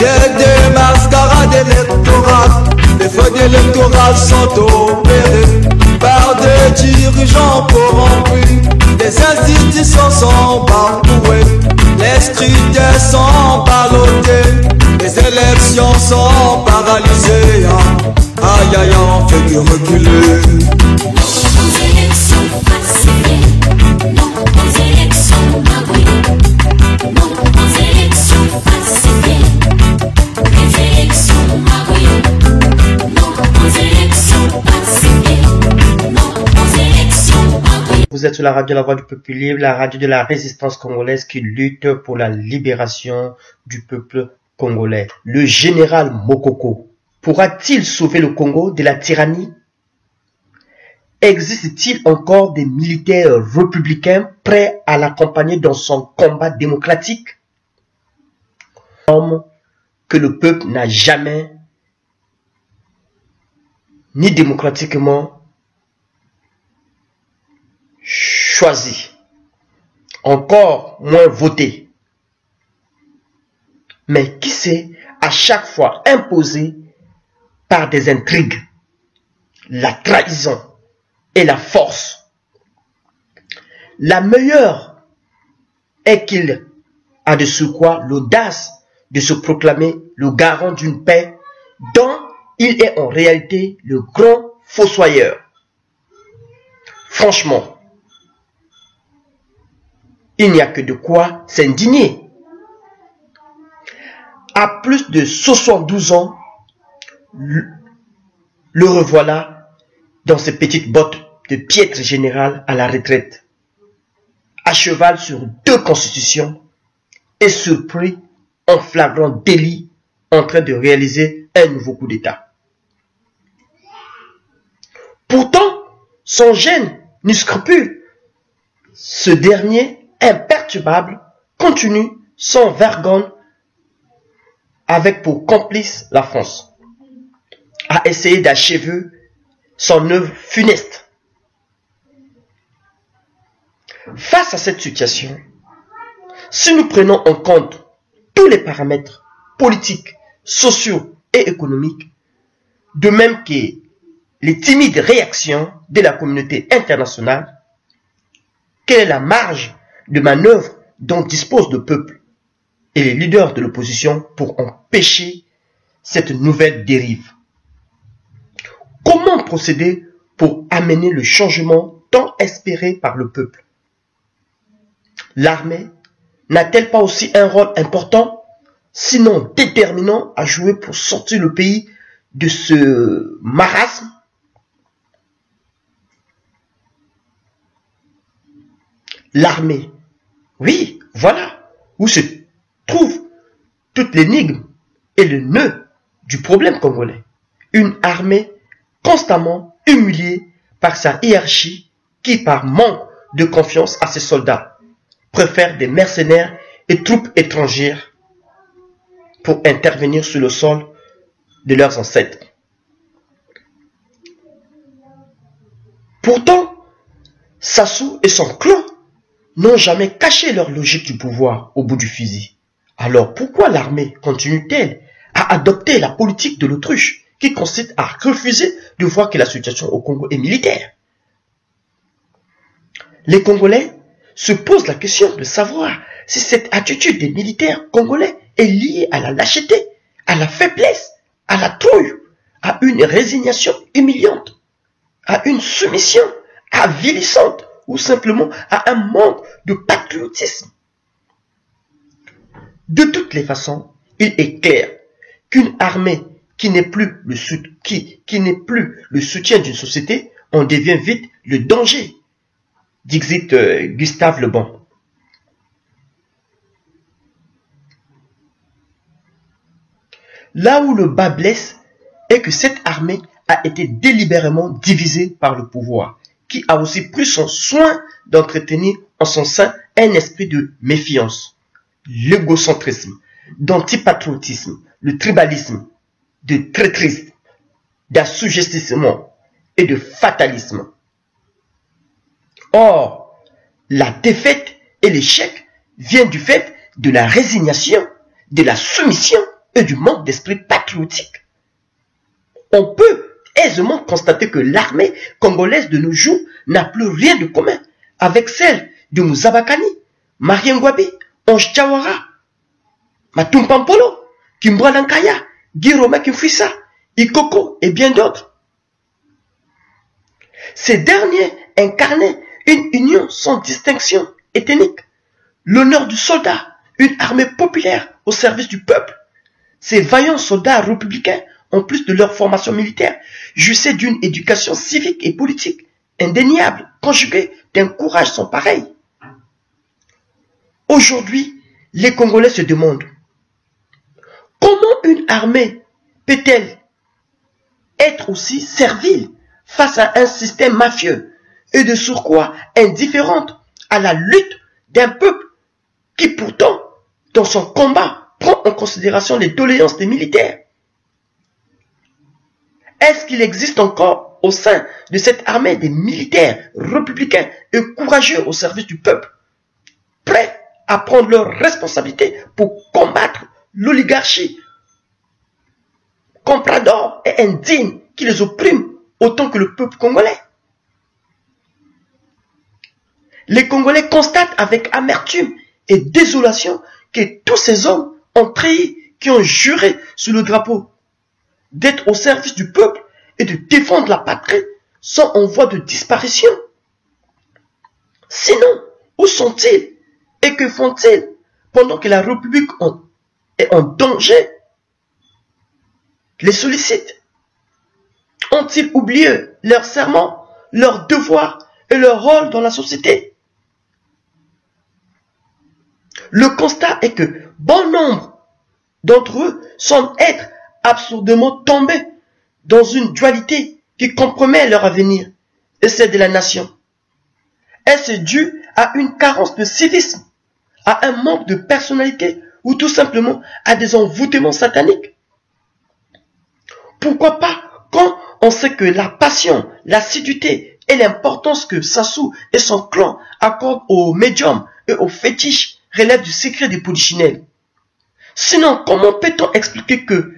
Des mascarades électorales, des feuilles électorales sont opérées par des dirigeants corrompus. Les institutions sont bafouées, les scrutins sont ballottés, les élections sont paralysées. Aïe aïe, on fait que reculer. Nos élections falsifiées, nos élections magouillées, nos élections falsifiées, les élections magouillées, nos élections falsifiées, nos élections magouillées. Vous êtes sur la radio La Voix du Peuple Libre, la radio de la résistance congolaise qui lutte pour la libération du peuple congolais. Le général Mokoko pourra-t-il sauver le Congo de la tyrannie? Existe-t-il encore des militaires républicains prêts à l'accompagner dans son combat démocratique? Homme que le peuple n'a jamais, ni démocratiquement, choisi, encore moins voté, mais qui s'est à chaque fois imposé par des intrigues, la trahison et la force. La meilleure est qu'il a de surcroît l'audace de se proclamer le garant d'une paix dont il est en réalité le grand fossoyeur. Franchement, il n'y a que de quoi s'indigner. À plus de 72 ans, le revoilà dans ses petites bottes de piètre général à la retraite, à cheval sur 2 constitutions et surpris en flagrant délit en train de réaliser un nouveau coup d'État. Pourtant, sans gêne ni scrupule, ce dernier, imperturbable, continue sans vergogne, avec pour complice la France, à essayer d'achever son œuvre funeste. Face à cette situation, si nous prenons en compte tous les paramètres politiques, sociaux et économiques, de même que les timides réactions de la communauté internationale, quelle est la marge de manœuvre dont dispose le peuple et les leaders de l'opposition pour empêcher cette nouvelle dérive? Comment procéder pour amener le changement tant espéré par le peuple? L'armée n'a-t-elle pas aussi un rôle important, sinon déterminant, à jouer pour sortir le pays de ce marasme? L'armée, oui, voilà où se trouve toute l'énigme et le nœud du problème congolais. Une armée constamment humiliée par sa hiérarchie qui, par manque de confiance à ses soldats, préfère des mercenaires et troupes étrangères pour intervenir sur le sol de leurs ancêtres. Pourtant, Sassou et son clan n'ont jamais caché leur logique du pouvoir au bout du fusil. Alors pourquoi l'armée continue-t-elle à adopter la politique de l'autruche qui consiste à refuser de voir que la situation au Congo est militaire? Les Congolais se posent la question de savoir si cette attitude des militaires congolais est liée à la lâcheté, à la faiblesse, à la trouille, à une résignation humiliante, à une soumission avilissante ou simplement à un manque de patriotisme. De toutes les façons, il est clair qu'une armée qui n'est plus le soutien d'une société, en devient vite le danger, dixit Gustave Le Bon. Là où le bas blesse est que cette armée a été délibérément divisée par le pouvoir, qui a aussi pris son soin d'entretenir en son sein un esprit de méfiance, l'égocentrisme, d'antipatriotisme, le tribalisme, de traîtrise, d'assujettissement et de fatalisme. Or, la défaite et l'échec viennent du fait de la résignation, de la soumission et du manque d'esprit patriotique. On peut aisément constater que l'armée congolaise de nos jours n'a plus rien de commun avec celle de Mouzabakani, Marien Ngouabi, Onge Diawara, Matumpampolo, Kimbwa Lankaya, Guiroma Kimfissa, Ikoko et bien d'autres. Ces derniers incarnaient une union sans distinction ethnique, l'honneur du soldat, une armée populaire au service du peuple. Ces vaillants soldats républicains, en plus de leur formation militaire, jouissaient d'une éducation civique et politique indéniable, conjuguée d'un courage sans pareil. Aujourd'hui, les Congolais se demandent comment une armée peut-elle être aussi servile face à un système mafieux et de surcroît indifférente à la lutte d'un peuple qui pourtant, dans son combat, prend en considération les doléances des militaires. Est-ce qu'il existe encore au sein de cette armée des militaires républicains et courageux au service du peuple, prêts à prendre leurs responsabilités pour combattre l'oligarchie comprador et indigne qui les opprime autant que le peuple congolais? Les Congolais constatent avec amertume et désolation que tous ces hommes ont trahi, qui ont juré sous le drapeau d'être au service du peuple et de défendre la patrie, sont en voie de disparition. Sinon, où sont-ils et que font-ils pendant que la République est en danger? Les sollicitent. Ont-ils oublié leurs serments, leurs devoirs et leur rôle dans la société? Le constat est que bon nombre d'entre eux semblent être absurdement tombés dans une dualité qui compromet leur avenir et celle de la nation. Est-ce dû à une carence de civisme, à un manque de personnalité ou tout simplement à des envoûtements sataniques? Pourquoi pas quand on sait que la passion, l'assiduité et l'importance que Sassou et son clan accordent aux médiums et aux fétiches relèvent du secret des polichinelles? Sinon, comment peut-on expliquer que,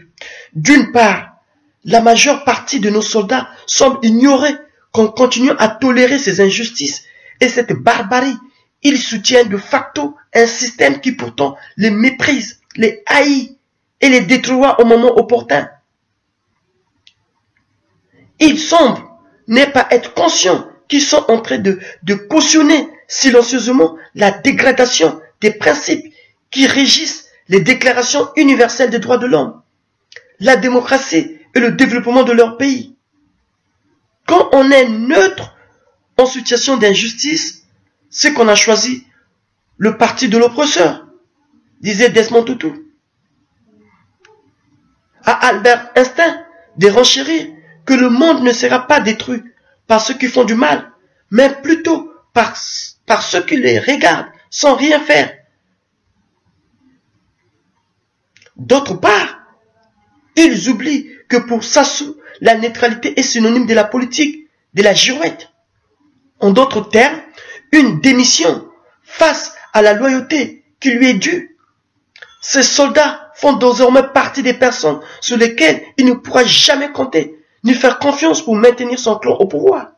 d'une part, la majeure partie de nos soldats semble ignorer qu'en continuant à tolérer ces injustices et cette barbarie, ils soutiennent de facto un système qui pourtant les méprise, les haït et les détruira au moment opportun? Ils semblent ne pas être conscients qu'ils sont en train de cautionner silencieusement la dégradation des principes qui régissent les déclarations universelles des droits de l'homme, la démocratie et le développement de leur pays. Quand on est neutre en situation d'injustice, c'est qu'on a choisi le parti de l'oppresseur, disait Desmond Tutu. À Albert Einstein de renchérir que le monde ne sera pas détruit par ceux qui font du mal, mais plutôt par ceux qui les regardent sans rien faire. D'autre part, ils oublient que pour Sassou, la neutralité est synonyme de la politique, de la girouette. En d'autres termes, une démission face à la loyauté qui lui est due. Ces soldats font désormais partie des personnes sur lesquelles il ne pourra jamais compter, ni faire confiance pour maintenir son clan au pouvoir.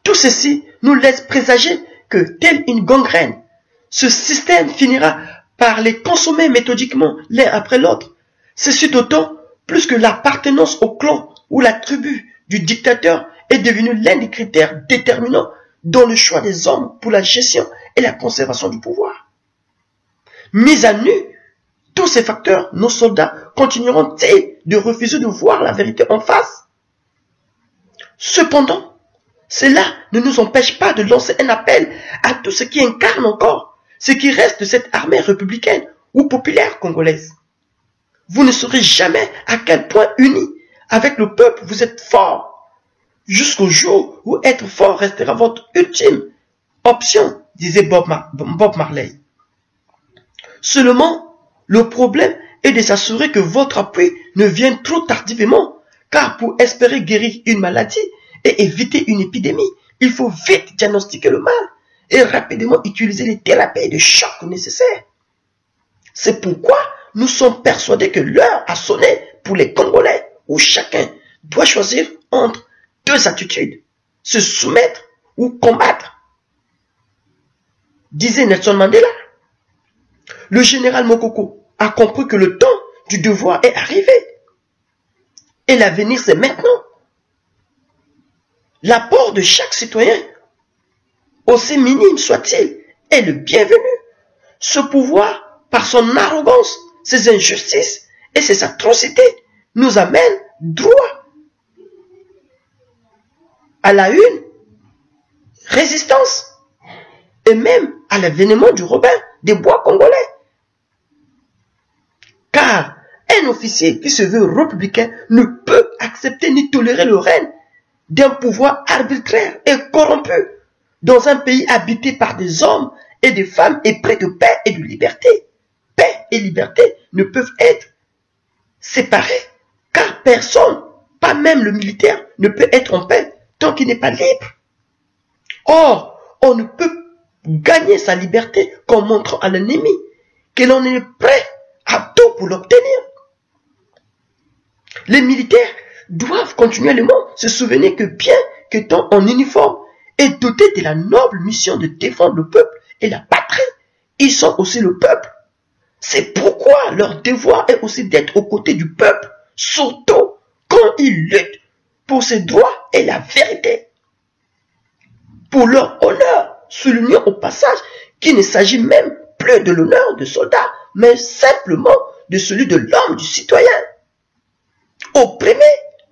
Tout ceci nous laisse présager que, telle une gangrène, ce système finira par les consommer méthodiquement l'un après l'autre. Ceci d'autant plus que l'appartenance au clan ou la tribu du dictateur est devenue l'un des critères déterminants dans le choix des hommes pour la gestion et la conservation du pouvoir. Mis à nu, tous ces facteurs, nos soldats continueront-ils de refuser de voir la vérité en face? Cependant, cela ne nous empêche pas de lancer un appel à tous ceux qui incarnent encore ce qui reste de cette armée républicaine ou populaire congolaise. Vous ne saurez jamais à quel point unis avec le peuple vous êtes forts, jusqu'au jour où être fort restera votre ultime option, disait Bob Marley. Seulement, le problème est de s'assurer que votre appui ne vienne trop tardivement, car pour espérer guérir une maladie et éviter une épidémie, il faut vite diagnostiquer le mal et rapidement utiliser les thérapies de choc nécessaires. C'est pourquoi nous sommes persuadés que l'heure a sonné pour les Congolais, où chacun doit choisir entre deux attitudes, se soumettre ou combattre. Disait Nelson Mandela. Le général Mokoko a compris que le temps du devoir est arrivé. Et l'avenir, c'est maintenant. L'apport de chaque citoyen, aussi minime soit-il, est le bienvenu. Ce pouvoir, par son arrogance, ses injustices et ses atrocités, nous amène droit à la une résistance et même à l'avènement du Robin des bois congolais. Car un officier qui se veut républicain ne peut accepter ni tolérer le règne d'un pouvoir arbitraire et corrompu dans un pays habité par des hommes et des femmes épris de paix et de liberté. Paix et liberté ne peuvent être séparés, car personne, pas même le militaire, ne peut être en paix tant qu'il n'est pas libre. Or, on ne peut gagner sa liberté qu'en montrant à l'ennemi que l'on est prêt à tout pour l'obtenir. Les militaires doivent continuellement se souvenir que bien qu'étant en uniforme et dotés de la noble mission de défendre le peuple et la patrie, ils sont aussi le peuple. C'est pourquoi leur devoir est aussi d'être aux côtés du peuple, surtout quand ils luttent pour ses droits et la vérité. Pour leur honneur, soulignons au passage qu'il ne s'agit même plus de l'honneur de soldat, mais simplement de celui de l'homme, du citoyen. Opprimé,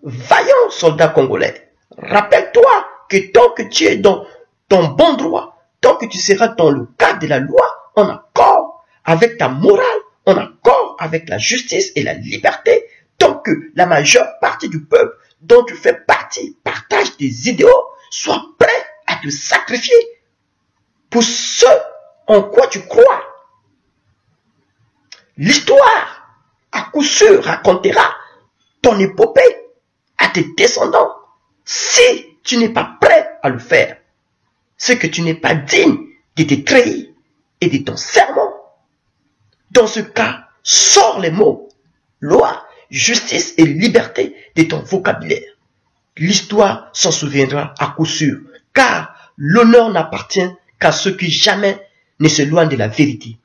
vaillant soldat congolais, rappelle-toi que tant que tu es dans ton bon droit, tant que tu seras dans le cadre de la loi, en accord avec ta morale, en accord avec la justice et la liberté, tant que la majeure partie du peuple dont tu fais partie partage des idéaux, sois prêt à te sacrifier pour ce en quoi tu crois. L'histoire, à coup sûr, racontera ton épopée à tes descendants. Si tu n'es pas prêt à le faire, c'est que tu n'es pas digne de te trahir et de ton serment. Dans ce cas, sors les mots loi, justice et liberté de ton vocabulaire. L'histoire s'en souviendra à coup sûr, car l'honneur n'appartient qu'à ceux qui jamais ne s'éloignent de la vérité.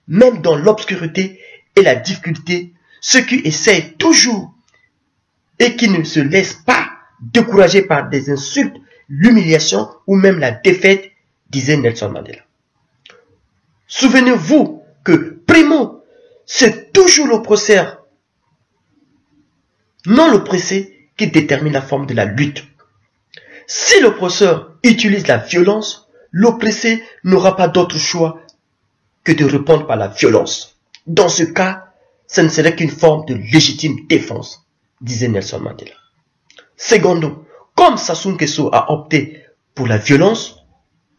Même dans l'obscurité et la difficulté, ceux qui essaient toujours et qui ne se laissent pas décourager par des insultes, l'humiliation ou même la défaite, disait Nelson Mandela. Souvenez-vous que, primo, c'est toujours l'oppresseur, non l'oppressé, qui détermine la forme de la lutte. Si l'oppresseur utilise la violence, l'oppressé n'aura pas d'autre choix que de répondre par la violence. Dans ce cas, ce ne serait qu'une forme de légitime défense, disait Nelson Mandela. Secondo, comme Sassou Nguesso a opté pour la violence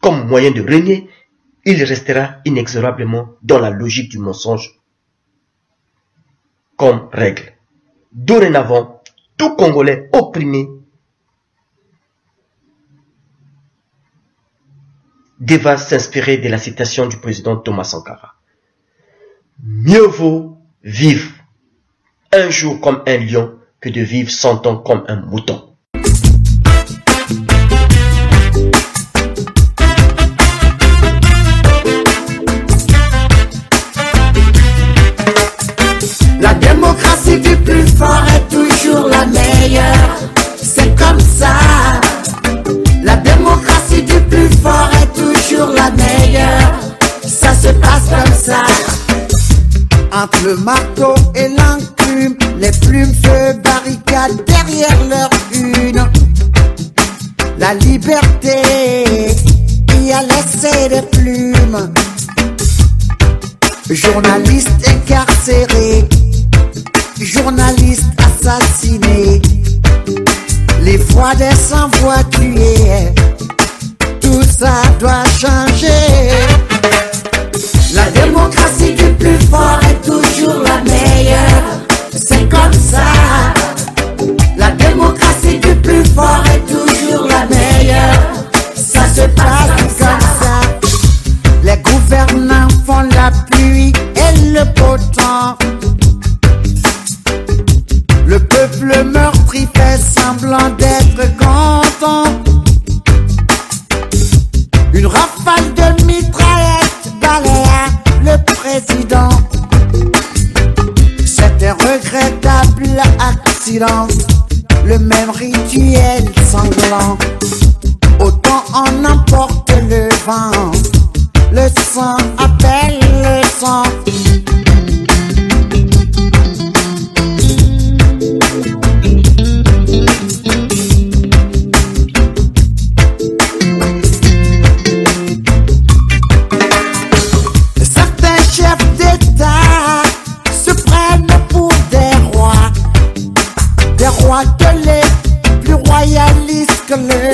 comme moyen de régner, il restera inexorablement dans la logique du mensonge comme règle. Dorénavant, tout Congolais opprimé devra s'inspirer de la citation du président Thomas Sankara. Mieux vaut vivre un jour comme un lion que de vivre 100 ans comme un mouton. La démocratie du plus fort est toujours la meilleure. C'est comme ça. La démocratie du plus fort est toujours la meilleure. Ça se passe comme ça. Entre le marteau et l'enclume, les plumes se barricadent derrière leur une. La liberté y a laissé des plumes. Journalistes incarcérés, journalistes assassinés, les voix des sans-voix tuées, tout ça doit changer. La démocratie du plus fort est toujours la meilleure, c'est comme ça. La démocratie du plus fort est toujours la meilleure, ça se passe comme ça. Les gouvernants font la pluie et le sang. Le peuple meurtri fait semblant d'être content. Une rafale de mitraillettes balaya le président. C'est un regrettable accident, le même rituel sanglant. Autant en emporte le vent, le sang appelle le sang. Certains chefs d'État se prennent pour des rois de lait, plus royalistes que le